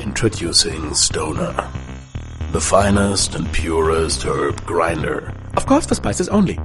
Introducing Stoner, the finest and purest herb grinder. Of course, for spices only.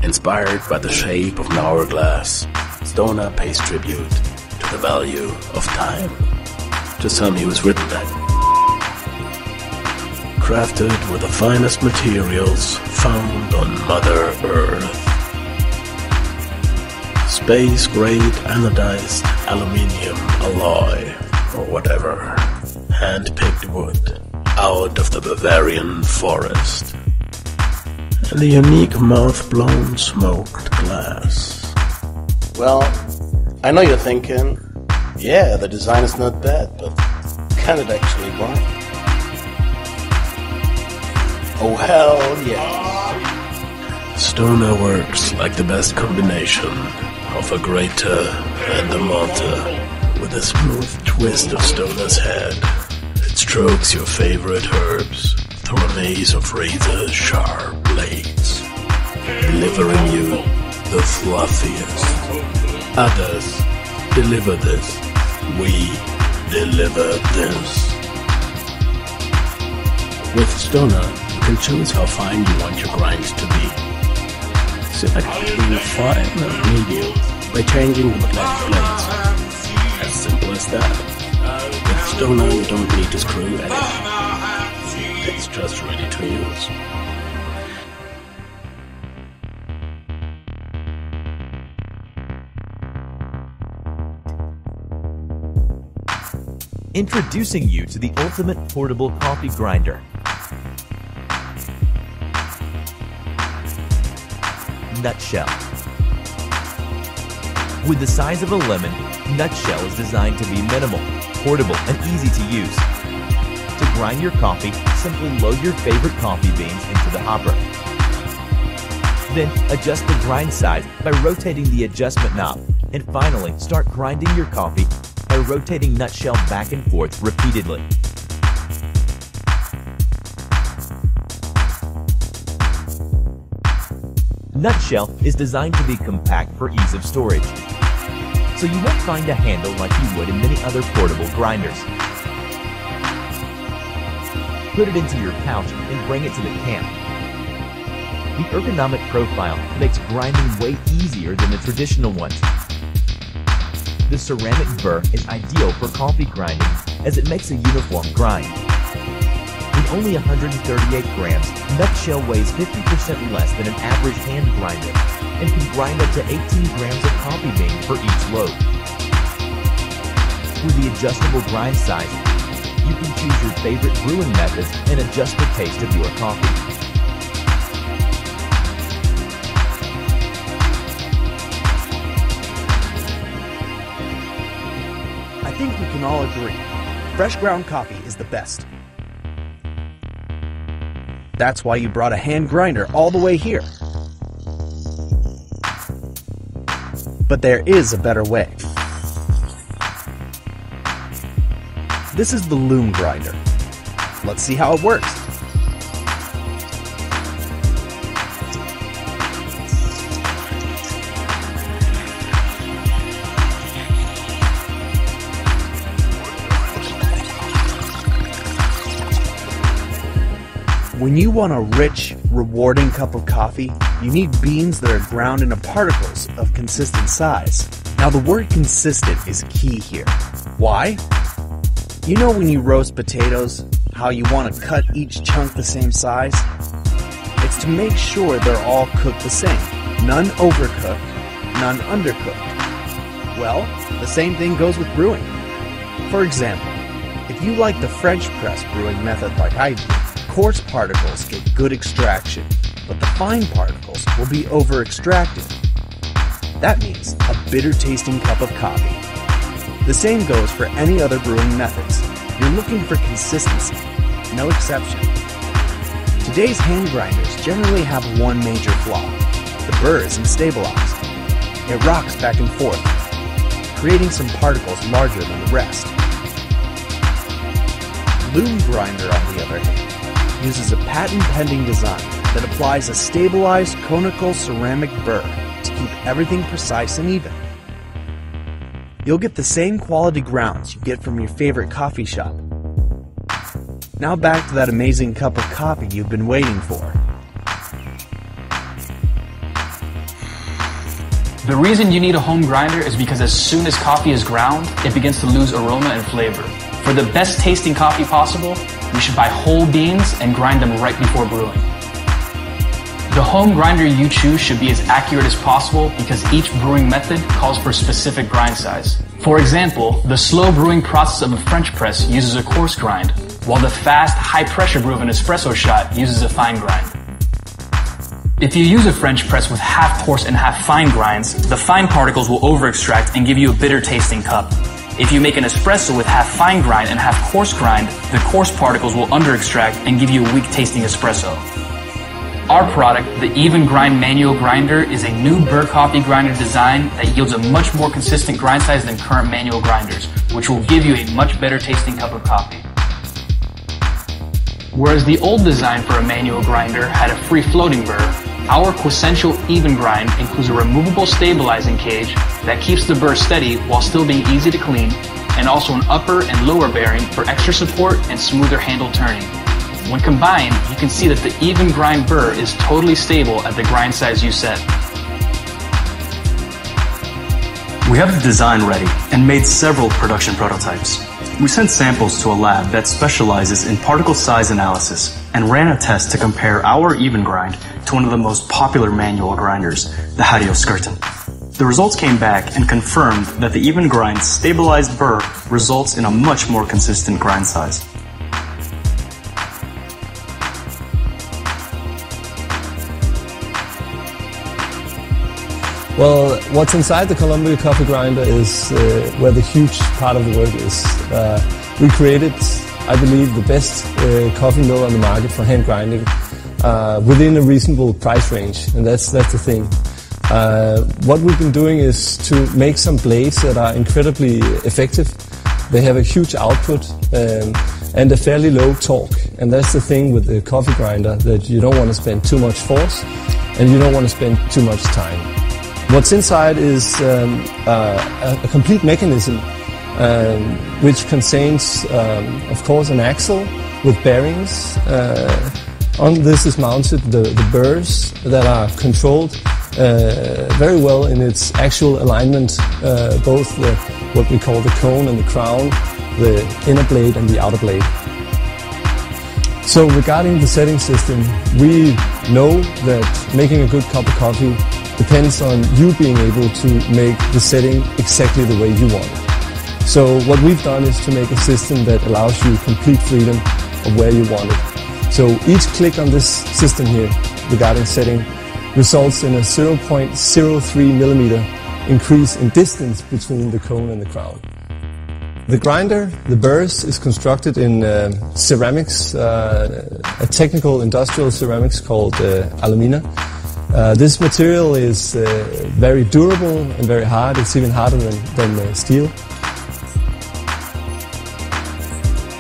Inspired by the shape of an hourglass, Stoner pays tribute to the value of time. To some he was written that. Crafted with the finest materials found on Mother Earth. Space-grade anodized aluminium alloy, or whatever. Hand-picked wood out of the Bavarian forest. And a unique mouth-blown smoked glass. Well, I know you're thinking, yeah, the design is not bad, but can it actually grind? Oh hell yes! Stoner works like the best combination of a grater and a malter, with a smooth twist of Stoner's head. It strokes your favorite herbs through a maze of razor-sharp blades, delivering you the fluffiest. Others deliver this. We deliver this. With Stoner, you can choose how fine you want your grinds to be. Select between fine and medium by changing the black blades. As simple as that. With Stoner, you don't need to screw anything. It's just ready to use. Introducing you to the ultimate portable coffee grinder. Nutshell. With the size of a lemon, Nutshell is designed to be minimal, portable, and easy to use. To grind your coffee, simply load your favorite coffee beans into the hopper. Then adjust the grind size by rotating the adjustment knob. And finally, start grinding your coffee by rotating Nutshell back and forth repeatedly. Nutshell is designed to be compact for ease of storage, so you won't find a handle like you would in many other portable grinders. Put it into your pouch and bring it to the camp. The ergonomic profile makes grinding way easier than the traditional ones. The ceramic burr is ideal for coffee grinding as it makes a uniform grind. With only 138 grams, Nutshell weighs 50% less than an average hand grinder and can grind up to 18 grams of coffee bean for each load. With the adjustable grind size, you can choose your favorite brewing methods and adjust the taste of your coffee. I think we can all agree, fresh ground coffee is the best. That's why you brought a hand grinder all the way here. But there is a better way. This is the loom grinder. Let's see how it works. When you want a rich, rewarding cup of coffee, you need beans that are ground into particles of consistent size. Now the word consistent is key here. Why? You know when you roast potatoes, how you want to cut each chunk the same size? It's to make sure they're all cooked the same. None overcooked, none undercooked. Well, the same thing goes with brewing. For example, if you like the French press brewing method like I do, coarse particles get good extraction, but the fine particles will be over-extracted. That means a bitter-tasting cup of coffee. The same goes for any other brewing methods. You're looking for consistency, no exception. Today's hand grinders generally have one major flaw. The burr isn't stabilized. It rocks back and forth, creating some particles larger than the rest. Loom grinder, on the other hand, uses a patent-pending design that applies a stabilized conical ceramic burr to keep everything precise and even. you'll get the same quality grounds you get from your favorite coffee shop. Now back to that amazing cup of coffee you've been waiting for. The reason you need a home grinder is because as soon as coffee is ground, it begins to lose aroma and flavor. For the best tasting coffee possible, you should buy whole beans and grind them right before brewing. The home grinder you choose should be as accurate as possible because each brewing method calls for a specific grind size. For example, the slow brewing process of a French press uses a coarse grind, while the fast, high-pressure brew of an espresso shot uses a fine grind. If you use a French press with half coarse and half fine grinds, the fine particles will over-extract and give you a bitter-tasting cup. If you make an espresso with half fine grind and half coarse grind, the coarse particles will under-extract and give you a weak-tasting espresso. Our product, the Even Grind Manual Grinder, is a new burr coffee grinder design that yields a much more consistent grind size than current manual grinders, which will give you a much better tasting cup of coffee. Whereas the old design for a manual grinder had a free floating burr, our Quessential Even Grind includes a removable stabilizing cage that keeps the burr steady while still being easy to clean, and also an upper and lower bearing for extra support and smoother handle turning. When combined, you can see that the Even Grind burr is totally stable at the grind size you set. We have the design ready and made several production prototypes. We sent samples to a lab that specializes in particle size analysis and ran a test to compare our Even Grind to one of the most popular manual grinders, the Hario Skirten. The results came back and confirmed that the Even Grind stabilized burr results in a much more consistent grind size. Well, what's inside the Columbia coffee grinder is where the huge part of the work is. We created, I believe, the best coffee mill on the market for hand grinding within a reasonable price range, and that's the thing. What we've been doing is to make some blades that are incredibly effective. They have a huge output and a fairly low torque, and that's the thing with the coffee grinder, that you don't want to spend too much force and you don't want to spend too much time. What's inside is a complete mechanism which contains, of course, an axle with bearings. On this is mounted the burrs that are controlled very well in its actual alignment, both what we call the cone and the crown, the inner blade and the outer blade. So regarding the setting system, we know that making a good cup of coffee depends on you being able to make the setting exactly the way you want it. So what we've done is to make a system that allows you complete freedom of where you want it. So each click on this system here regarding setting results in a 0.03 millimeter increase in distance between the cone and the crown. The grinder, the burrs, is constructed in ceramics, a technical industrial ceramics called alumina. This material is very durable and very hard. It's even harder than steel.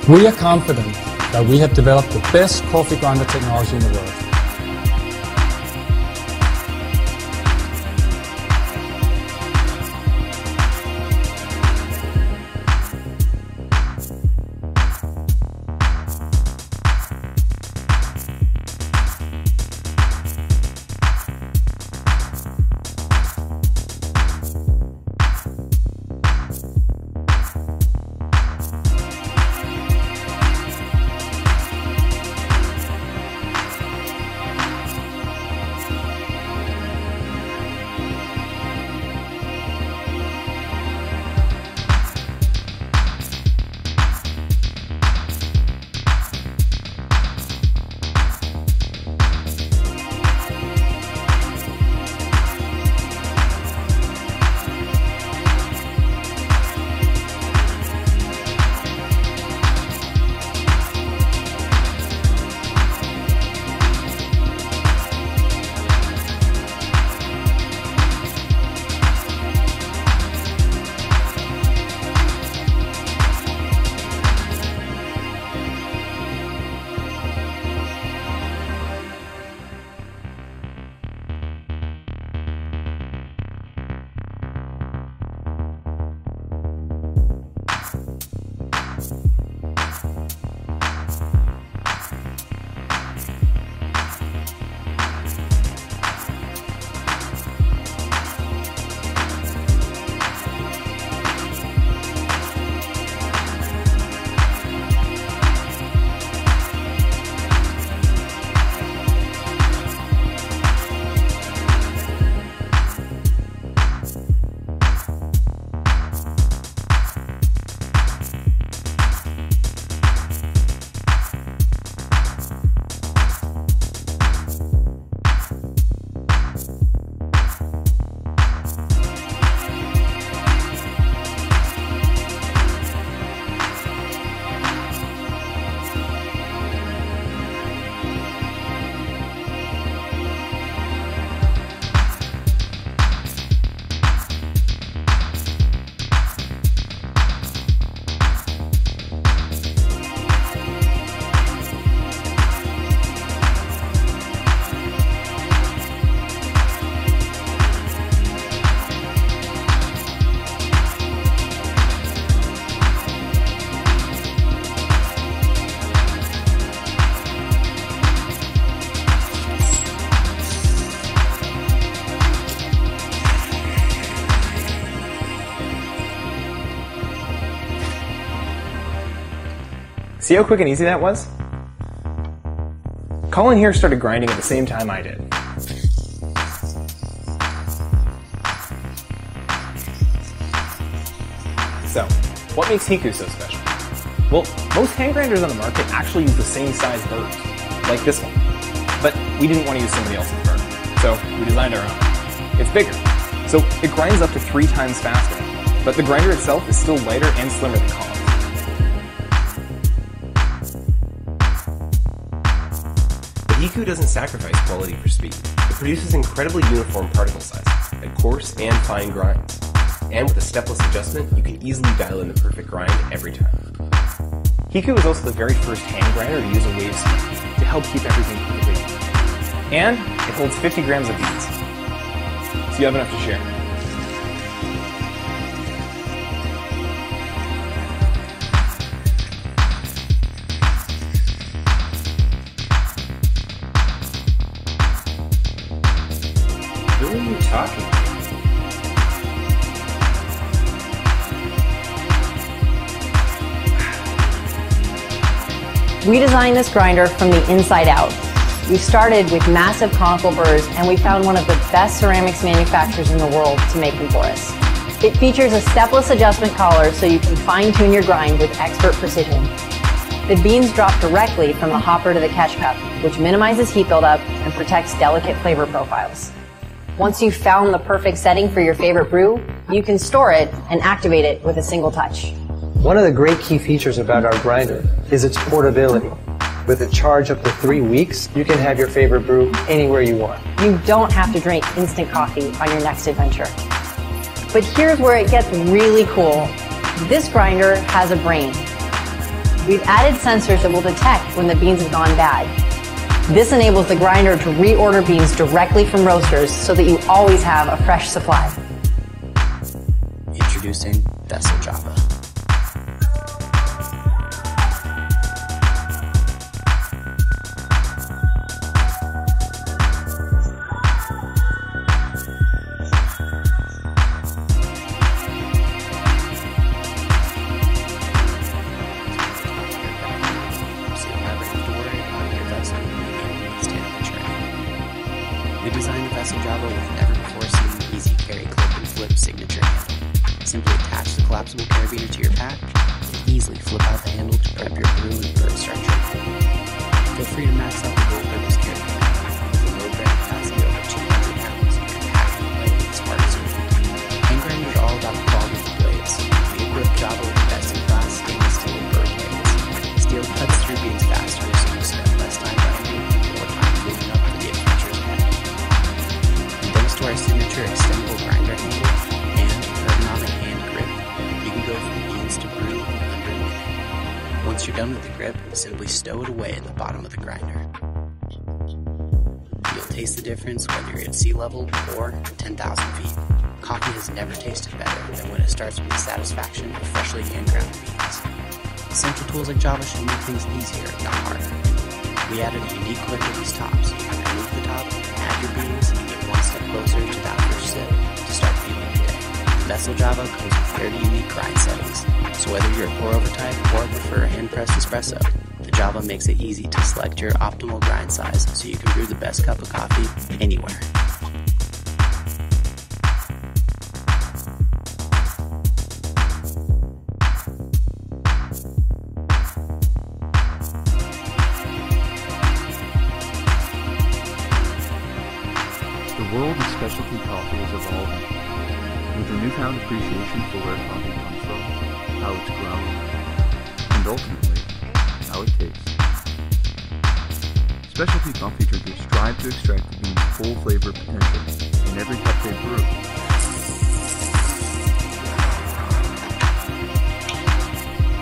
We are confident that we have developed the best coffee grinder technology in the world. See how quick and easy that was? Colin here started grinding at the same time I did. So, what makes Hiku so special? Well, most hand grinders on the market actually use the same size burrs, like this one. But we didn't want to use somebody else's burr, so we designed our own. It's bigger, so it grinds up to 3 times faster, but the grinder itself is still lighter and slimmer than Colin's. The Hiku doesn't sacrifice quality for speed. It produces incredibly uniform particle sizes, and coarse and fine grinds. And with a stepless adjustment, you can easily dial in the perfect grind every time. Hiku was also the very first hand grinder to use a wave spring to help keep everything perfectly even. And it holds 50 grams of beans, so you have enough to share. Who are you talking to? We designed this grinder from the inside out. We started with massive conical burrs, and we found one of the best ceramics manufacturers in the world to make them for us. It features a stepless adjustment collar so you can fine-tune your grind with expert precision. The beans drop directly from the hopper to the catch cup, which minimizes heat buildup and protects delicate flavor profiles. Once you've found the perfect setting for your favorite brew, you can store it and activate it with a single touch. One of the great key features about our grinder is its portability. With a charge up to 3 weeks, you can have your favorite brew anywhere you want. You don't have to drink instant coffee on your next adventure. But here's where it gets really cool. This grinder has a brain. We've added sensors that will detect when the beans have gone bad. This enables the grinder to reorder beans directly from roasters so that you always have a fresh supply. Introducing Vessel Java. We designed the Vessel Java with never-before-seen easy carry clip and flip signature handle. Simply attach the collapsible carabiner to your pack and easily flip out the handle to prep your brew and burn structure. Feel free to max out the dual-purpose carabiner. With a load bearing capacity over 200 pounds, you can pack and play with smart zoom. Hand grinders are all about the quality of the blades. We equip Java with best-in-class stainless steel burr blades. Steel cuts through beans faster, so you spend less time grinding and more time cleaning up for the adventures ahead. To our signature extendable grinder handle and ergonomic hand grip, you can go from beans to brew in under a minute. Once you're done with the grip, simply stow it away at the bottom of the grinder. You'll taste the difference whether you're at sea level or 10,000 feet. Coffee has never tasted better than when it starts with the satisfaction of freshly hand-ground beans. Essential tools like Java should make things easier, not harder. We added a unique clip to these tops so you can remove the top, add your beans, and get one step closer to that first sip to start feeling your day. Vessel Java comes with 30 unique grind settings, so whether you're a pour-over type or prefer a hand-pressed espresso, the Java makes it easy to select your optimal grind size so you can brew the best cup of coffee anywhere. The world of specialty coffee is evolving, with a newfound appreciation for where coffee comes from, how it's grown, and ultimately, how it tastes. Specialty coffee drinkers strive to extract the bean's full flavor potential in every cup they brew.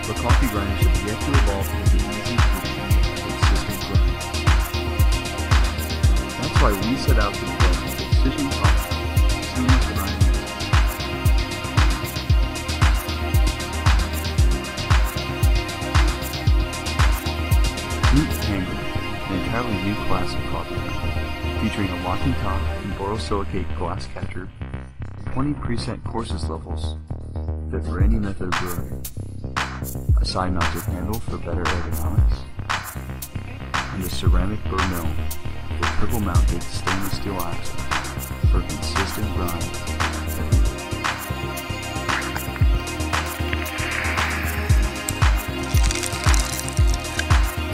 But coffee grinders have yet to evolve into the easy function of consistent grind. That's why we set out to develop Precision Coffee, seamless grinding. Meet Tango, an entirely new class of coffee grinder, featuring a locking top and borosilicate glass catcher, and 20 preset coarseness levels fit for any method of brewing. A a side-mounted handle for better ergonomics, and a ceramic burr mill with a triple-mounted stainless steel axle for consistent grind every day.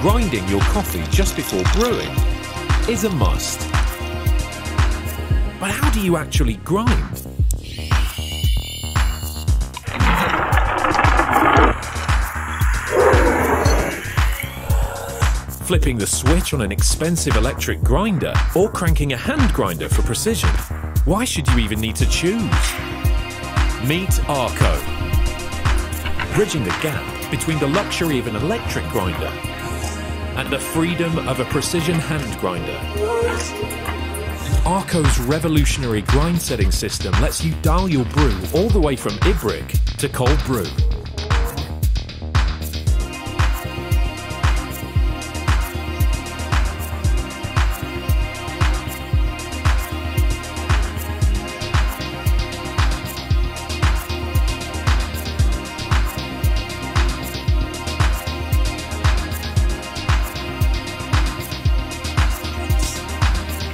Grinding your coffee just before brewing is a must. But how do you actually grind? Flipping the switch on an expensive electric grinder or cranking a hand grinder for precision? Why should you even need to choose? Meet Arco, bridging the gap between the luxury of an electric grinder and the freedom of a precision hand grinder. Arco's revolutionary grind setting system lets you dial your brew all the way from Ibrik to cold brew.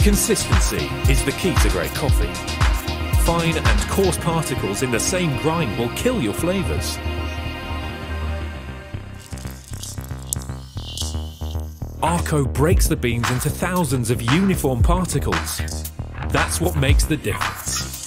Consistency is the key to great coffee. Fine and coarse particles in the same grind will kill your flavors. Arco breaks the beans into thousands of uniform particles. That's what makes the difference.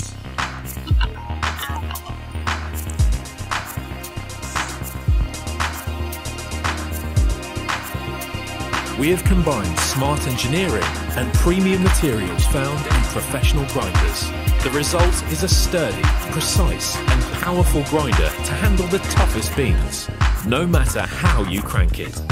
We have combined smart engineering and premium materials found in professional grinders. The result is a sturdy, precise and powerful grinder to handle the toughest beans, no matter how you crank it.